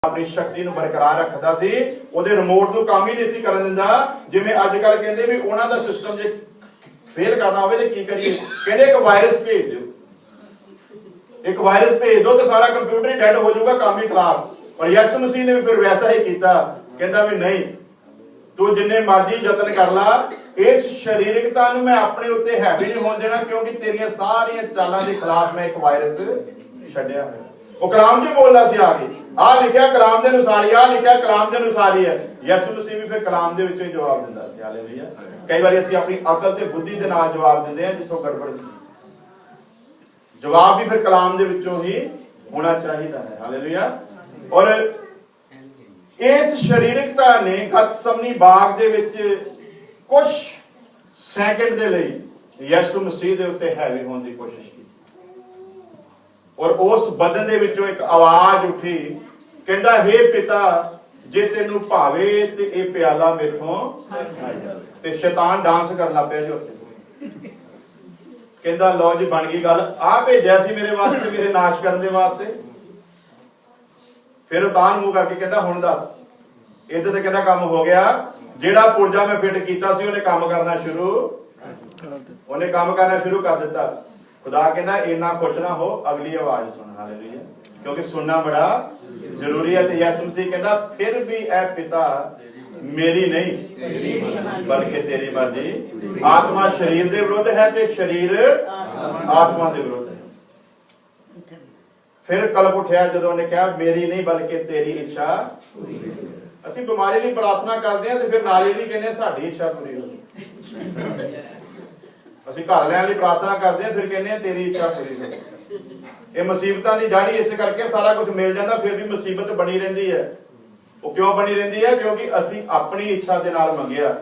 अपनी शक्ति ਨੂੰ ਬਰਕਰਾਰ ਰੱਖਦਾ ਸੀ ਉਹਦੇ ਰਿਮੋਟ ਨੂੰ ਕੰਮ ਹੀ ਨਹੀਂ ਸੀ ਕਰਨ ਦਿੰਦਾ ਜਿਵੇਂ ਅੱਜ ਕੱਲ ਕਹਿੰਦੇ ਵੀ ਉਹਨਾਂ ਦਾ ਸਿਸਟਮ ਜੇ ਫੇਲ ਕਰਨਾ ਹੋਵੇ ਤੇ ਕੀ ਕਰੀਏ ਕਹਿੰਦੇ ਇੱਕ ਵਾਇਰਸ ਭੇਜ ਦਿਓ ਇੱਕ ਵਾਇਰਸ ਭੇਜ ਦਿਓ ਤੇ ਸਾਰਾ ਕੰਪਿਊਟਰ ਹੀ ਡੈਡ ਹੋ ਜਾਊਗਾ ਕੰਮ ਹੀ ਖਰਾਬ ਔਰ ਯਿਸੂ ਮਸੀਹ ਨੇ ਵੀ ਫਿਰ ਵੈਸਾ ਹੀ ਕੀਤਾ ਕਹਿੰਦਾ ਵੀ ਨਹੀਂ ਤੂੰ ਜਿੰਨੇ ਮਰਜ਼ੀ ਯਤਨ ਕਰ ਲਾ ਇਸ ਸ਼ਰੀਰਕਤਾ ਨੂੰ ਮੈਂ ਆਪਣੇ ਉੱਤੇ ਹੈਵੀ ਨਹੀਂ ਹੋਣ ਦੇਣਾ ਕਿਉਂਕਿ ਤੇਰੀਆਂ ਸਾਰੀਆਂ ਚਾਲਾਂ ਦੇ ਖਿਲਾਫ ਮੈਂ ਇੱਕ ਵਾਇਰਸ ਛੱਡਿਆ ਹੋਇਆ ਉਹ ਕਲਾਮ ਜੋ ਬੋਲਦਾ ਸੀ ਆ ਕੇ ਆ ਲਿਖਿਆ ਕਲਾਮ ਦੇ ਅਨੁਸਾਰ ਹੀ ਆ ਲਿਖਿਆ ਕਲਾਮ ਦੇ ਅਨੁਸਾਰ ਹੀ ਹੈ ਯਿਸੂ ਮਸੀਹ ਵੀ ਫਿਰ ਕਲਾਮ ਦੇ ਵਿੱਚੋਂ ਹੀ ਜਵਾਬ ਦਿੰਦਾ ਸੀ ਹਾਲੇਲੂਇਆ ਕਈ ਵਾਰੀ ਅਸੀਂ ਆਪਣੀ ਅਕਲ ਤੇ ਬੁੱਧੀ ਦੇ ਨਾਲ ਜਵਾਬ ਦਿੰਦੇ ਹਾਂ ਜਿੱਥੋਂ ਗੜਬੜ ਜਵਾਬ ਵੀ ਫਿਰ ਕਲਾਮ ਦੇ ਵਿੱਚੋਂ ਹੀ ਹੋਣਾ ਚਾਹੀਦਾ ਹੈ ਹਾਲੇਲੂਇਆ ਔਰ ਇਸ ਸ਼ਰੀਰਕਤਾ ਨੇ ਗਤਸਮਨੀ ਬਾਗ ਦੇ ਵਿੱਚ ਕੁਝ ਸੈਕਿੰਡ ਦੇ ਲਈ ਯਿਸੂ ਮਸੀਹ ਦੇ ਉੱਤੇ ਹੈਵੀ ਹੋਣ ਦੀ ਕੋਸ਼ਿਸ਼ ਕੀਤੀ ਔਰ ਉਸ ਬਦਨ ਦੇ ਵਿੱਚੋਂ ਇੱਕ ਆਵਾਜ਼ ਉੱਠੀ ਕਹਿੰਦਾ ਹੇ ਪਿਤਾ ਜੇ ਤੈਨੂੰ ਭਾਵੇ ਤੇ ਇਹ ਪਿਆਲਾ ਮੇਥੋਂ ਤੇ ਸ਼ੈਤਾਨ ਡਾਂਸ ਕਰਨ ਲੱਗ ਪਿਆ ਜੀ ਉੱਥੇ ਕਹਿੰਦਾ ਲਓ ਜੀ ਬਣ ਗਈ ਗੱਲ ਆ ਭੇਜਿਆ ਸੀ ਮੇਰੇ ਵਾਸਤੇ ਮੇਰੇ ਨਾਸ਼ ਕਰਨ ਦੇ ਵਾਸਤੇ ਫਿਰ ਉਹ ਤਾਂ ਮੂੰਹ ਕਰਕੇ ਕਹਿੰਦਾ ਹੁਣ ਦੱਸ ਇਹਦੇ ਤੇ ਕਹਿੰਦਾ ਕੰਮ ਹੋ ਗਿਆ ਜਿਹੜਾ ਪੁਰਜਾ ਮੈਂ ਫਿੱਟ ਕੀਤਾ ਸੀ ਉਹਨੇ ਕੰਮ ਕਰਨਾ ਸ਼ੁਰੂ ਕਰ ਦਿੱਤਾ खुदा कहना इन्ना खुश ना हो अगली आवाज सुन हालेलुया क्योंकि सुनना बड़ा जरूरी है यीशु मसीह कहता फिर भी ऐ पिता मेरी नहीं बल्कि तेरी मर्जी आत्मा शरीर दे विरुद्ध है ते शरीर आत्मा दे विरुद्ध है फिर कलप उठया जदों ने कहा मेरी नहीं बल्कि तेरी इच्छा ਅਸੀਂ ਬਿਮਾਰੀ ਲਈ ਪ੍ਰਾਰਥਨਾ ਕਰਦੇ ਹਾਂ ਤੇ ਫਿਰ ਨਾਲ ਹੀ ਕਹਿੰਦੇ ਸਾਡੀ ਇੱਛਾ ਪੂਰੀ ਹੋਵੇ ਅਸੀਂ ਘਰ ਲੈਣ ਲਈ ਪ੍ਰਾਰਥਨਾ ਕਰਦੇ ਹਾਂ ਫਿਰ ਕਹਿੰਦੇ ਆ ਤੇਰੀ ਇੱਛਾ ਪੂਰੀ ਹੋਵੇ ਇਹ ਮੁਸੀਬਤਾਂ ਦੀ ਜੜੀ ਇਸ ਕਰਕੇ ਸਾਰਾ ਕੁਝ ਮਿਲ ਜਾਂਦਾ ਫਿਰ ਵੀ ਮੁਸੀਬਤ ਬਣੀ ਰਹਿੰਦੀ ਹੈ ਉਹ ਕਿਉਂ ਬਣੀ ਰਹਿੰਦੀ ਹੈ ਕਿਉਂਕਿ ਅਸੀਂ ਆਪਣੀ ਇੱਛਾ ਦੇ ਨਾਲ ਮੰਗਿਆ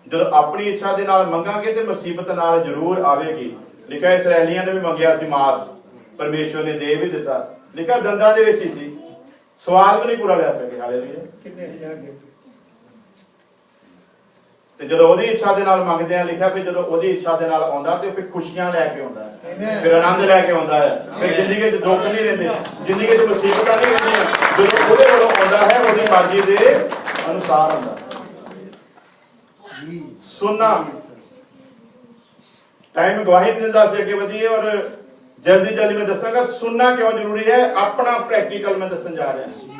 ਜਦੋਂ ਆਪਣੀ ਇੱਛਾ ਦੇ ਨਾਲ ਮੰਗਾਂਗੇ ਤੇ ਮੁਸੀਬਤ ਨਾਲ ਜ਼ਰੂਰ ਆਵੇਗੀ ਲਿਖਿਆ ਇਸਰਾਈਲੀਆਂ ਨੇ ਵੀ ਮੰਗਿਆ ਸੀ ਮਾਸ ਪਰਮੇਸ਼ਵਰ ਨੇ ਦੇ ਵੀ ਦਿੱਤਾ ਲਿਖਿਆ ਦੰਦਾਂ ਦੇ ਵਿੱਚ ਹੀ ਸੀ ਸਵਾਦ ਵੀ ਨਹੀਂ ਪੂਰਾ ਲੈ ਸਕੇ ਹਾਲੇਲੂਇਆ ਕਿੰਨੇ ਹਜ਼ਾਰ ਤੇ ਜਦੋਂ ਉਹਦੀ ਇੱਛਾ ਦੇ ਨਾਲ ਮੰਗਦੇ ਆ ਲਿਖਿਆ ਵੀ ਜਦੋਂ ਉਹਦੀ ਇੱਛਾ ਦੇ ਨਾਲ ਆਉਂਦਾ ਤੇ ਫਿਰ ਖੁਸ਼ੀਆਂ ਲੈ ਕੇ ਆਉਂਦਾ ਹੈ ਫਿਰ ਆਨੰਦ ਲੈ ਕੇ ਆਉਂਦਾ ਹੈ ਫਿਰ ਜ਼ਿੰਦਗੀ 'ਚ ਦੁੱਖ ਨਹੀਂ ਰਹਿੰਦੇ ਜ਼ਿੰਦਗੀ 'ਚ ਮੁਸੀਬਤਾਂ ਨਹੀਂ ਰਹਿੰਦੀਆਂ ਜਦੋਂ ਉਹਦੇ ਵੱਲੋਂ ਆਉਂਦਾ ਹੈ ਉਹਦੀ ਮਰਜ਼ੀ ਦੇ ਅਨੁਸਾਰ ਆਉਂਦਾ ਸੁਣਨਾ ਟਾਈਮ ਗਵਾਹੀ ਦਿੰਦਾ ਸੀ ਅੱਗੇ ਵਧੀਏ ਔਰ जल्दी जल्दी मैं दसांगा सुनना क्यों जरूरी है अपना प्रैक्टिकल में दसन जा रहे हैं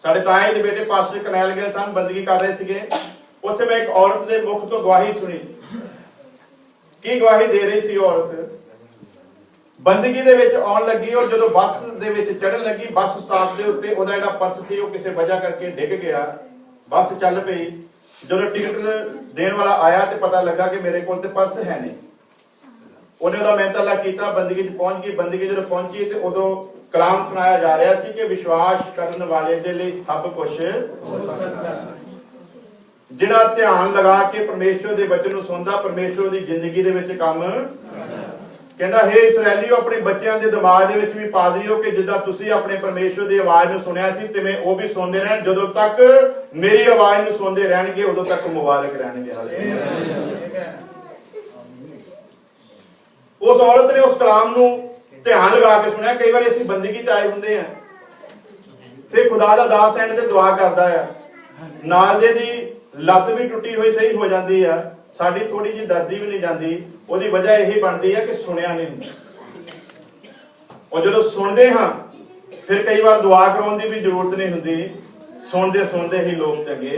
साडे ताए दे बेटे पास्टर करनैल गए सन बंदगी कर रहे सीगे उत्थे मैं एक औरत दे मुख तो गवाही सुनी की गवाही दे रही सी औरत बंदगी दे विच आउण लगी और जदों बस दे विच चढ़न लगी बस स्टॉप दे उत्ते ओदा जिहड़ा पर्स सी ओ किसी वजह करके डिग गया बस चल पई जदों टिकट देण वाला आया ते पता लगा कि मेरे कोल ते पर्स है नहीं ਉਹਨੇ ਉਹਦਾ ਮਿਹਨਤਾਲਾ ਕੀਤਾ ਬੰਦਗੀ 'ਚ ਪਹੁੰਚ ਗਈ ਬੰਦਗੀ ਜਦੋਂ ਪਹੁੰਚੀ ਤੇ ਉਦੋਂ ਕਲਾਮ ਸੁਣਾਇਆ ਜਾ ਰਿਹਾ ਸੀ ਕਿ ਵਿਸ਼ਵਾਸ ਕਰਨ ਵਾਲੇ ਦੇ ਲਈ ਸਭ ਕੁਝ ਹੋ ਸਕਦਾ ਹੈ ਜਿਹੜਾ ਧਿਆਨ ਲਗਾ ਕੇ ਪਰਮੇਸ਼ਵਰ ਦੇ ਵਚਨ ਨੂੰ ਸੁਣਦਾ ਪਰਮੇਸ਼ਵਰ ਦੀ ਜ਼ਿੰਦਗੀ ਦੇ ਵਿੱਚ ਕੰਮ ਕਹਿੰਦਾ ਹੈ ਇਸਰਾਈਲੀਓ ਆਪਣੇ ਬੱਚਿਆਂ ਦੇ ਦਿਮਾਗ ਦੇ ਵਿੱਚ ਵੀ ਪਾ ਦਿਓ ਕਿ ਜਿੱਦਾਂ ਤੁਸੀਂ ਆਪਣੇ ਪਰਮੇਸ਼ਵਰ ਦੀ ਆਵਾਜ਼ ਨੂੰ ਸੁਣਿਆ ਸੀ ਤਿਵੇਂ ਉਹ ਵੀ ਸੁਣਦੇ ਰਹਿਣ ਜਦੋਂ ਤੱਕ ਮੇਰੀ ਆਵਾਜ਼ ਨੂੰ ਸੁਣਦੇ ਰਹਿਣਗੇ ਉਦੋਂ ਤੱਕ ਮੁਬਾਰਕ ਰਹਿਣਗੇ ਹਾਲੇਲੂਇਆ उस औरत ने उस कलाम नू ध्यान लगा के सुनिया कई बार असीं बंदगी च आए हुंदे हैं फिर खुदा दा दास एंड ते दुआ करदा है नाल दे दी लत भी टुटी हुई सही हो जाती है साडी थोड़ी जी दर्दी भी नहीं जाती ओदी वजह यही बनती है कि सुनिया नहीं हुंदा और जदों सुनदे हां फिर कई बार दुआ कराउण दी भी जरूरत नहीं हुंदी सुनते ही लोग चंगे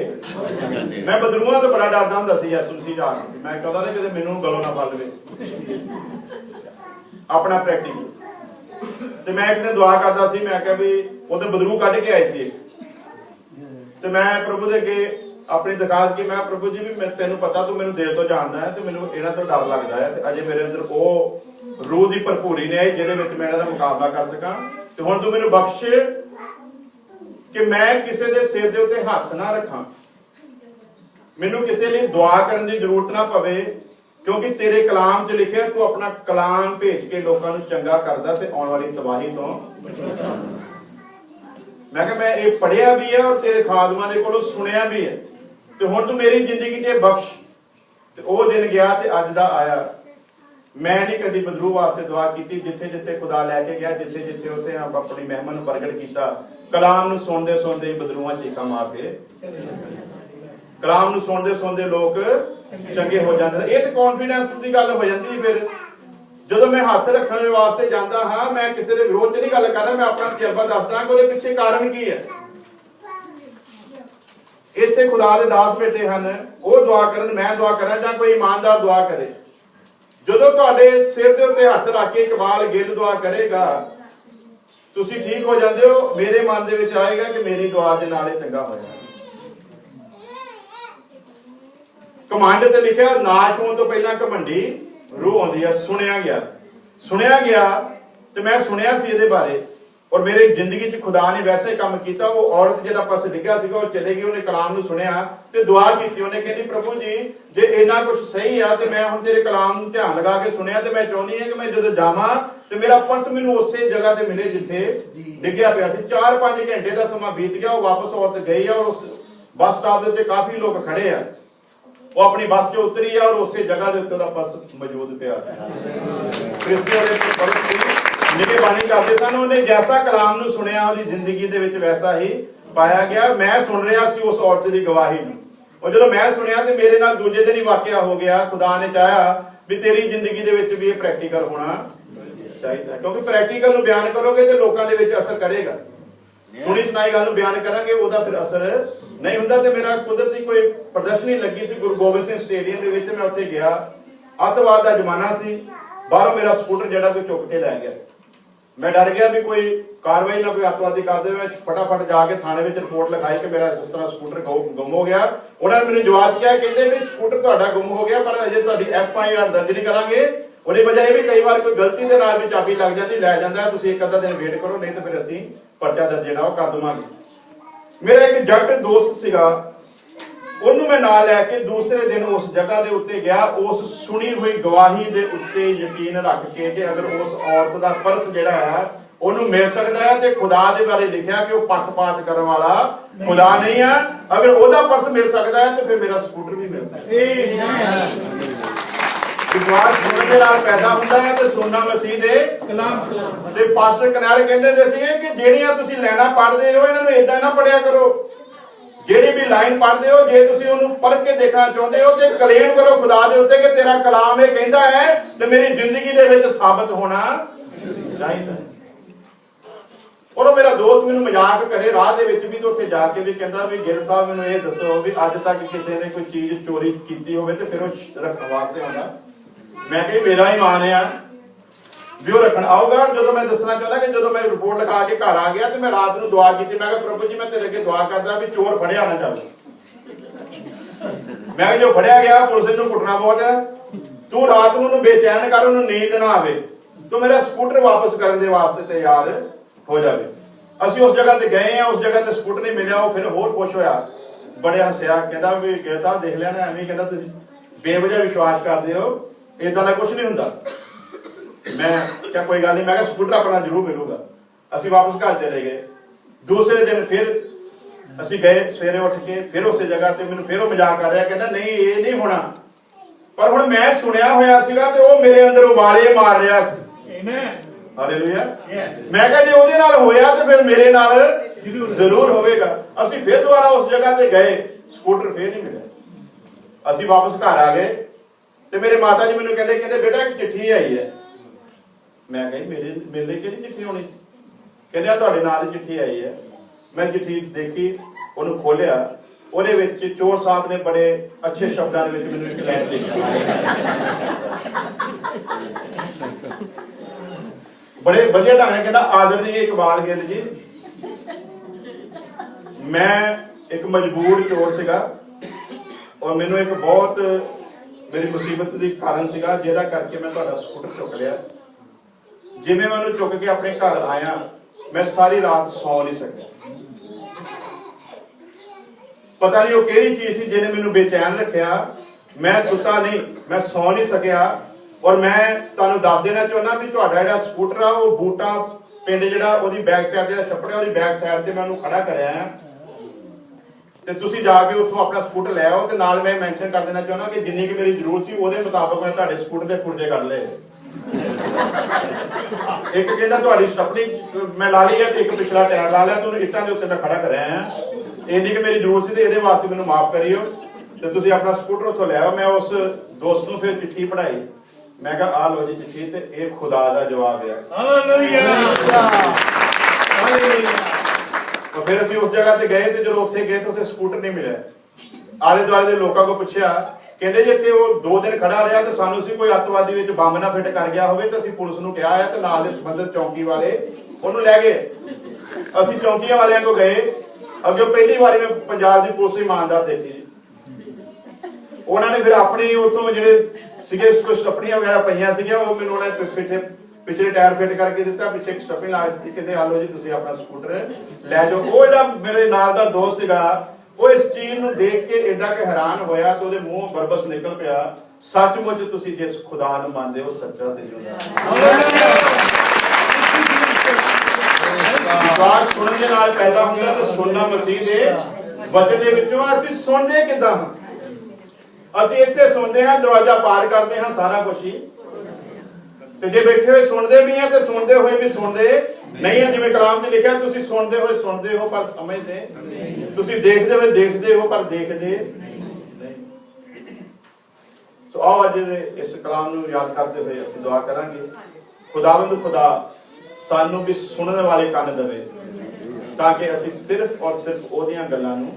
मैं बदरूआं तो बड़ा डरदा हुंदा सी यीशु मसीह दा मैं कहदा सी कि मैनूं गलों ना फड़ लवे अपना प्रैक्टिकल ते मैं एक दिन दुआ करदा सी मैं कहा भी उधर बदरू कढ के आए सी ते मैं प्रभु दे अगे अपनी दरखास्त की मैं प्रभु जी भी मैं तेनू पता तू मैनू देर तो जानदा है ते मैनू इन्हां तो डर लगदा है ते अजे मेरे अंदर ओ रूह दी भरपूरी ने आई जिहदे विच मैं इन्हां दा मुकाबला कर सकां ते हुण तू मैनू बख्श कि मैं किसी दे सिर दे उत्ते हत्थ ना रखां मैनू किसी लई दुआ करन दी जरूरत ना पवे क्योंकि तेरे कलाम च लिखिया तू अपना कलाम भेज के लोगों को चंगा करदा ते आने वाली तबाही तो मैं ये पढ़िया भी है और तेरे खादमां दे कोलों सुनिया भी है ते हुण तू मेरी जिंदगी च बख्श ते ओ दिन गया ते अज दा आया मैं नहीं कभी बदरू वास्ते दुआ की जिथे जिथे खुदा लैके गया जिथे जिथे उसे अपनी महिमा नूं प्रगट किया कलाम नूं सुनदे सुनदे बदरूआं चीकां मार के कलाम नूं सुनदे सुनदे लोग चंगे हो जाते। ये तो कॉन्फिडेंस की गल हो जाती है। फिर जो मैं हाथ रखने वास्ते जाता हाँ, मैं किसी के विरोध च नहीं गल कर रहा, मैं अपना तजर्बा दसदा कि उसके पिछे कारण की है। इत्थे खुदा दे दास बेटे हैं, वो दुआ करन, मैं दुआ करा, जां कोई ईमानदार दुआ करे, जो तुहाडे सिर दे उत्ते हथ रख के इकबाल गिल दुआ करेगा, तुसी ठीक हो जाते हो। मेरे मन दे विच आएगा कि मेरी दुआ दे नाल चंगा होया। कमांड ते लिखिया नाश होने तो पहला घमंडी रूह आउंदी है। सुनिया गया ते मैं सुनिया सी इहदे बारे, और मेरी जिंदगी च खुदा ने वैसा ही काम किया। वो औरत जिहदा पर्स डिग्गा सीगा, वो चले गई, उन्हें कलाम नूं सुनिया ते दुआ की। उन्हें कहती प्रभु जी जे इन्ना कुछ सही है तो मैं हुण तेरे कलाम नूं ध्यान लगा के सुनिया, ते मैं चाहुंदी हां कि मैं जदों जावां ते मेरा पर्स मैनूं उसे जगह ते मिले जिथे डिग्गिया पिया सी। 4-5 घंटे का समा बीत गया, वो वापस औरत गई है, और उस बस स्टॉप के उत्ते काफी लोग खड़े हैं। वो अपनी बस चो उतरी है, और उस जगह के उत्ते दा पर्स मौजूद पिया सी। निगहबानी करते सन, उन्हें जैसा कलाम नूं सुनिया उसकी जिंदगी दे विच वैसा ही पाया गया। मैं सुन रहा सी उस औरत की गवाही नूं, और जो मैं सुनिया तो मेरे नाल दूजे दिन ही वाकया हो गया। खुदा ने चाहा भी तेरी जिंदगी दे विच भी ये प्रैक्टिकल होना चाहिए, क्योंकि प्रैक्टिकल नूं बयान करोगे तो लोगों के विच असर करेगा। सुनी सुनाई गल नूं बयान करांगे ਉਹਦਾ फिर असर नहीं हुंदा। ते मेरा कुदरती कोई प्रदर्शनी लगी सी गुरु गोबिंद सिंह स्टेडियम दे विच, मैं उत्थे गया। अतवाद का जमाना सी, बाहरों मेरा स्कूटर जिहड़ा कोई चुक के लै गया। मैं डर गया भी कोई कार्रवाई ना कोई अतवादी कर दे। मैं फटाफट जाके थाने में रिपोर्ट लिखाई कि मेरा इस तरह स्कूटर गुम हो गया। उन्होंने मैंने जवाब किया, कहते भी स्कूटर तुहाडा गुम हो गया, पर अजे तुहाडी FIR दर्ज नहीं करांगे। ਉਹਦੀ वजह यह भी कई बार कोई गलती के नाल भी चाबी लग जाती, लै जांदा, तुसीं एक अद्धा दिन वेट करो, नहीं तो फिर असीं परचा दर्ज जिहड़ा कर देवांगे। मेरा एक जट दोस्त सीगा, ਉਹਨੂੰ मैं नाल लैके दूसरे दिन उस जगह के उत्ते गया। उस सुनी हुई गवाही के उत्ते यकीन रख के कि अगर उस औरत का पर्स जिहड़ा है ਉਹਨੂੰ मिल सकता है, तो खुदा के बारे लिखा कि वह पक्षपात करने वाला खुदा नहीं है। अगर ਉਹਦਾ पर्स मिल सकता है तो फिर मेरा स्कूटर भी मिल सकता है। विश्वास सुनने के नाल पैदा होता है, तो सुनना मसीह दे कलाम। ते पास्टर कनाल कहंदे सी कि ਜਿਹੜੀਆਂ ਤੁਸੀਂ ਲੈਣਾ पढ़ते हो ਇਹਨਾਂ ਨੂੰ ਇਦਾਂ ना पढ़िया करो। ਜਿਹੜੀ भी लाइन पढ़ते हो, जे ਤੁਸੀਂ ਉਹਨੂੰ पढ़ के देखना चाहते हो तो क्लेम करो खुदा ਦੇ ਉੱਤੇ कि तेरा कलाम ਇਹ ਕਹਿੰਦਾ है ਤੇ मेरी जिंदगी ਦੇ ਵਿੱਚ साबित होना चाहिए। और मेरा दोस्त मैनूं मजाक करे राह दे विच भी, तो उत्थे जाके भी कहंदा भी गिल साहब मैनूं ये दसो भी अज तक किसी ने कोई चीज चोरी कीती होवे ते फिर वो रखण वास्ते आउंदा। मैं कही मेरा ईमान है भी वो रखण आऊगा। जो मैं दसना चाहता कि जो मैं रिपोर्ट लिखा के घर आ गया तो मैं रात को दुआ की। मैं प्रभु जी मैं तेरे अगे दुआ करदा भी चोर फड़िया ना जावे। मैं जो फड़िया गया पुलिस नूं कुटना बहुत है, तू रात नूं बेचैन कर, उन्होंने नींद ना आवे, तो मेरा स्कूटर वापस करने के वास्ते तैयार हो जाए। असीं उस जगह ते गए हैं, उस जगह ते स्कूटर नहीं मिलिया। वो फिर होर खुश होया, बड़े हसिया, कहता भी गिल साहब देख लिया ना, एवं कहता तुसीं बेवजह विश्वास करते हो, इदां दा कुछ नहीं हुंदा। मैं क्या कोई गल नहीं, मैं स्कूटर अपना जरूर मिलूगा। असीं वापस घर चले गए। दूसरे दिन फिर असीं गए सवेरे उठ के, फिर उस जगह ते मैनूं फिर वो मजाक कर रहा, कहता नहीं ये नहीं होना। पर हुण मैं सुनिया होया सीगा ते वो मेरे अंदर उबाले मार रहा सी। हालेलुया। मैं कहा जे ਉਹਦੇ ਨਾਲ ਹੋਇਆ ਤੇ ਫਿਰ ਮੇਰੇ ਨਾਲ ਜ਼ਰੂਰ ਹੋਵੇਗਾ। ਅਸੀਂ ਫਿਰ ਦੁਬਾਰਾ ਉਸ ਜਗ੍ਹਾ ਤੇ ਗਏ, ਸਕੂਟਰ ਫਿਰ ਨਹੀਂ ਮਿਲਿਆ। ਅਸੀਂ ਵਾਪਸ ਘਰ ਆ ਗਏ ਤੇ ਮੇਰੇ ਮਾਤਾ ਜੀ ਮੈਨੂੰ ਕਹਿੰਦੇ ਬੇਟਾ ਇੱਕ ਚਿੱਠੀ ਆਈ ਹੈ। ਮੈਂ ਕਹੀ ਮੇਰੇ ਲਈ ਕਿਹੜੀ ਚਿੱਠੀ ਹੋਣੀ ਸੀ? ਕਹਿੰਦੇ ਆ ਤੁਹਾਡੇ ਨਾਂ ਦੀ ਚਿੱਠੀ ਆਈ ਹੈ। ਮੈਂ ਚਿੱਠੀ ਦੇਖੀ, ਉਹਨੂੰ ਖੋਲਿਆ, ਉਹਦੇ ਵਿੱਚ ਚੋਰ ਸਾਹਿਬ ਨੇ ਬੜੇ ਅੱਛੇ ਸ਼ਬਦਾਂ ਦੇ ਵਿੱਚ ਮੈਨੂੰ ਇੱਕ ਲਾਈਨ ਲਿਖੀ, बड़े वधिया ढंग नाल कहंदा आदरणीय इकबाल गिल जी, मैं एक मजबूर चोर सीगा और मैनू एक बहुत मेरी मुसीबत दी कारण सीगा जिहदा करके मैं तुहाडा स्कूटर चुक लिया। जिवें मैनू चुक के अपने घर आया, मैं सारी रात सौ नहीं सकिया। पता नहीं वो किहड़ी चीज सी जिहने मैनू बेचैन रखिया। मैं सुता नहीं, मैं सौ नहीं सकिया। और मैं तुहानू दस देना चाहना भी तुहाडा जिहड़ा स्कूटर आ वो बूटा पिंड जिहड़ा ओहदी बैक साइड जिहड़ा छप्पड़ ओहदी बैक साइड ते मैं उहनूं खड़ा करया है ते तुसीं जाके उत्थों अपना स्कूटर लै आओ। ते नाल मैं मैंशन कर देना चाहना कि जिन्नी कि मेरी जरूरत सी ओहदे मुताबक मैं तुहाडे स्कूटर दे पुर्जे कढ लए। एक कहता ਤੁਹਾਡੀ ਸਟੱਪਣੀ मैं ला ली है तो एक पिछला टायर ला लिया तो ਇੱਟਾਂ ਦੇ ਉੱਤੇ मैं खड़ा कर रहा ਹਾਂ ਇੰਨੀ ਕਿ ਮੇਰੀ ਜ਼ਰੂਰਤ ਸੀ ਤੇ ਇਹਦੇ ਵਾਸਤੇ ਮੈਨੂੰ ਮਾਫ ਕਰਿਓ ਤੇ ਤੁਸੀਂ ਆਪਣਾ ਸਕੂਟਰ ਉੱਥੋਂ ਲੈ ਆਓ। ਮੈਂ ਉਸ ਦੋਸਤ ਨੂੰ ਫਿਰ ਚਿੱਠੀ ਪੜਾਈ मैं कहा आ लो जी चिट्ठी ते ये खुदा दा जवाब है। Hallelujah hallelujah. तो फिर ਅਸੀਂ ਉਸ ਜਗ੍ਹਾ ਤੇ ਗਏ ਤੇ ਜਦੋਂ ਉੱਥੇ ਗਏ ਤਾਂ ਉੱਥੇ ਸਕੂਟਰ ਨਹੀਂ ਮਿਲਿਆ। ਆਲੇ ਦੁਆਲੇ ਦੇ ਲੋਕਾਂ ਕੋਲ ਪੁੱਛਿਆ ਕਹਿੰਦੇ ਜੇ ਇੱਥੇ ਉਹ 2 ਦਿਨ ਖੜਾ ਰਿਹਾ ਤੇ ਸਾਨੂੰ ਸੀ ਕੋਈ ਅੱਤਵਾਦੀ ਵਿੱਚ ਬੰਬ ਨਾ ਫਿੱਟ ਕਰ ਗਿਆ ਹੋਵੇ ਤਾਂ ਅਸੀਂ ਪੁਲਿਸ ਨੂੰ ਕਿਹਾ ਹੈ ਤੇ ਨਾਲ ਦੇ ਸੰਬੰਧਿਤ ਚੌਂਕੀ ਵਾਲੇ ਉਹਨੂੰ ਲੈ ਗਏ। ਅਸੀਂ ਚੌਂਕੀਆਂ ਵਾਲਿਆਂ ਕੋਲ ਗਏ ਅੱਗੇ ਪਹਿਲੀ ਵਾਰੀ ਮੈਂ ਪੰਜਾਬ ਦੀ ਪੁਲਿਸ ਇਮਾਨਦਾਰ ਦੇਖੀ। ਉਹਨਾਂ ਨੇ ਫਿਰ ਆਪਣੀ ਉਥੋਂ ਜਿਹੜੇ ਸੀਗੇ ਕੁਝ ਸਟੱਪਣੀਆਂ ਵਗੈਰਾ ਪਈਆਂ ਸੀਗੀਆਂ ਉਹ ਮੈਨੂੰ ਉਹਨੇ ਪਿਛਲੇ ਟਾਇਰ ਫਿੱਟ ਕਰਕੇ ਦਿੱਤਾ ਪਿੱਛੇ ਇੱਕ ਸਟੱਪਣੀ ਲਾ ਦਿੱਤੀ ਕਹਿੰਦੇ ਆ ਲਓ ਜੀ ਤੁਸੀਂ ਆਪਣਾ ਸਕੂਟਰ ਲੈ ਜਾਓ। ਉਹ ਜਿਹੜਾ ਮੇਰੇ ਨਾਲ ਦਾ ਦੋਸਤ ਸੀਗਾ ਉਹ ਇਸ ਚੀਜ਼ ਨੂੰ ਦੇਖ ਕੇ ਏਡਾ ਕਿ ਹੈਰਾਨ ਹੋਇਆ ਤੇ ਉਹਦੇ ਮੂੰਹੋਂ ਬਰਬਸ ਨਿਕਲ ਪਿਆ ਸੱਚਮੁੱਚ ਤੁਸੀਂ ਜਿਸ ਖੁਦਾ ਨੂੰ ਮੰਨਦੇ ਹੋ ਸੱਚਾ ਤੇ ਜਿਉਂਦਾ। ਵਿਸ਼ਵਾਸ ਸੁਣਨ ਦੇ ਨਾਲ ਪੈਦਾ ਹੁੰਦਾ ਤੇ ਸੁਣਨਾ ਮਸੀਹ ਦੇ ਵਚਨ ਦੇ ਵਿੱਚੋਂ। ਅਸੀਂ ਸੁਣਦੇ ਕਿੱਦਾਂ ਹਾਂ? ਅਸੀਂ ਇੱਥੇ ਸੁਣਦੇ ਹਾਂ ਦਰਵਾਜ਼ਾ ਪਾਰ ਕਰਦੇ ਹਾਂ ਸਾਰਾ ਕੁਝ ਹੀ ਤੇ ਜੇ ਬੈਠੇ ਹੋਏ ਸੁਣਦੇ ਵੀ ਆ ਤੇ ਸੁਣਦੇ ਹੋਏ ਵੀ ਸੁਣਦੇ ਨਹੀਂ ਆ। ਜਿਵੇਂ ਕਲਾਮ 'ਚ ਲਿਖਿਆ ਤੁਸੀਂ ਸੁਣਦੇ ਹੋਏ ਸੁਣਦੇ ਹੋ ਪਰ ਸਮਝਦੇ ਤੁਸੀਂ ਦੇਖਦੇ ਹੋਏ ਦੇਖਦੇ ਹੋ ਪਰ ਦੇਖਦੇ ਨਹੀਂ। ਸੋ ਆਓ ਅੱਜ ਦੇ ਇਸ ਕਲਾਮ ਨੂੰ ਯਾਦ ਕਰਦੇ ਹੋਏ ਅਸੀਂ ਦੁਆ ਕਰਾਂਗੇ ਖੁਦਾਵੰਦ ਖੁਦਾ ਸਾਨੂੰ ਵੀ ਸੁਣਨ ਵਾਲੇ ਕੰਨ ਦੇਵੇ ਤਾਂ ਕਿ ਅਸੀਂ ਸਿਰਫ ਔਰ ਸਿਰਫ ਉਹਦੀਆਂ ਗੱਲਾਂ ਨੂੰ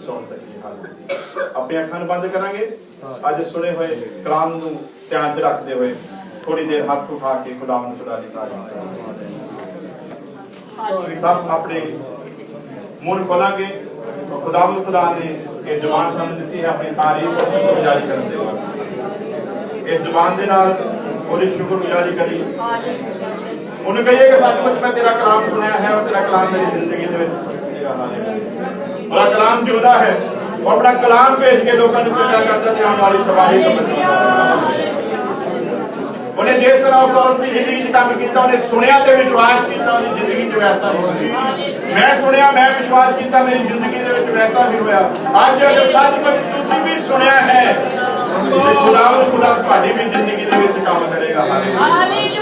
ਸੁਣ ਸਕੀਏ। ਆਪਣੀਆਂ ਅੱਖਾਂ ਨੂੰ ਬੰਦ ਕਰਾਂਗੇ ਅੱਜ ਸੁਣੇ ਹੋਏ ਕਲਾਮ ਨੂੰ ਧਿਆਨ 'ਚ ਰੱਖਦੇ ਹੋਏ ਥੋੜੀ ਦੇਰ ਹੱਥ ਉਠਾ ਕੇ ਖੁਦਾਵੰਦ ਖੁਦਾ ਦੀ ਤਾਰੀਫ ਸਭ ਆਪਣੇ ਮੂੰਹ ਖੋਲਾਂਗੇ। ਖੁਦਾਵੰਦ ਖੁਦਾ ਨੇ ਇਹ ਜ਼ੁਬਾਨ ਸਾਨੂੰ ਦਿੱਤੀ ਹੈ ਆਪਣੀ ਤਾਰੀਫ ਗੁਜ਼ਾਰੀ ਕਰਨ ਦੇ ਵਾਸਤੇ। ਇਸ ਜ਼ੁਬਾਨ ਦੇ ਨਾਲ ਉਹਦੀ ਸ਼ੁਕਰਗੁਜ਼ਾਰੀ ਕਰੀ ਉਹਨੂੰ ਕਹੀਏ ਕਿ ਸੱਚਮੁੱਚ ਮੈਂ ਤੇਰਾ ਕਲਾਮ ਸੁਣਿਆ ਹੈ ਔਰ ਤੇਰਾ ਕਲਾਮ ਮੇਰੀ ਜ਼ਿੰਦਗੀ ਦੇ ਵਿੱਚ ਮੇਰਾ ਹਾਲ ਹੈ। ਤੇਰਾ ਕਲਾਮ ਜਿਉਂਦਾ ਹੈ ਉਹ ਆਪਣਾ ਕਲਾਮ ਭੇਜ ਕੇ ਲੋਕਾਂ ਨੂੰ ਚੰਗਾ ਕਰਦਾ ਤੇ ਆਉਣ ਵਾਲੀ ਤਬਾਹੀ ਤੋਂ ਬਚਾਉਂਦਾ। ਉਹਨੇ ਜਿਸ ਤਰ੍ਹਾਂ ਉਸ ਔਰਤ ਦੀ ਜ਼ਿੰਦਗੀ 'ਚ ਕੰਮ ਕੀਤਾ ਉਹਨੇ ਸੁਣਿਆ ਤੇ ਵਿਸ਼ਵਾਸ ਕੀਤਾ ਉਹਦੀ ਜ਼ਿੰਦਗੀ 'ਚ ਵੈਸਾ ਹੀ ਹੋਇਆ। ਮੈਂ ਸੁਣਿਆ ਮੈਂ ਵਿਸ਼ਵਾਸ ਕੀਤਾ ਮੇਰੀ ਜ਼ਿੰਦਗੀ ਦੇ ਵਿੱਚ ਵੈਸਾ ਹੀ ਹੋਇਆ। ਅੱਜ ਅਗਰ ਸੱਚਮੁੱਚ ਤੁਸੀਂ ਵੀ ਸੁਣਿਆ ਹੈ ਖੁਦਾਵੰਦ ਖੁਦਾ ਤੁਹਾਡੀ ਵੀ ਜ਼ਿੰਦਗੀ ਦੇ ਵਿੱਚ ਕੰਮ ਕਰੇਗਾ। ਹਾਲੇਲੂਇਆ।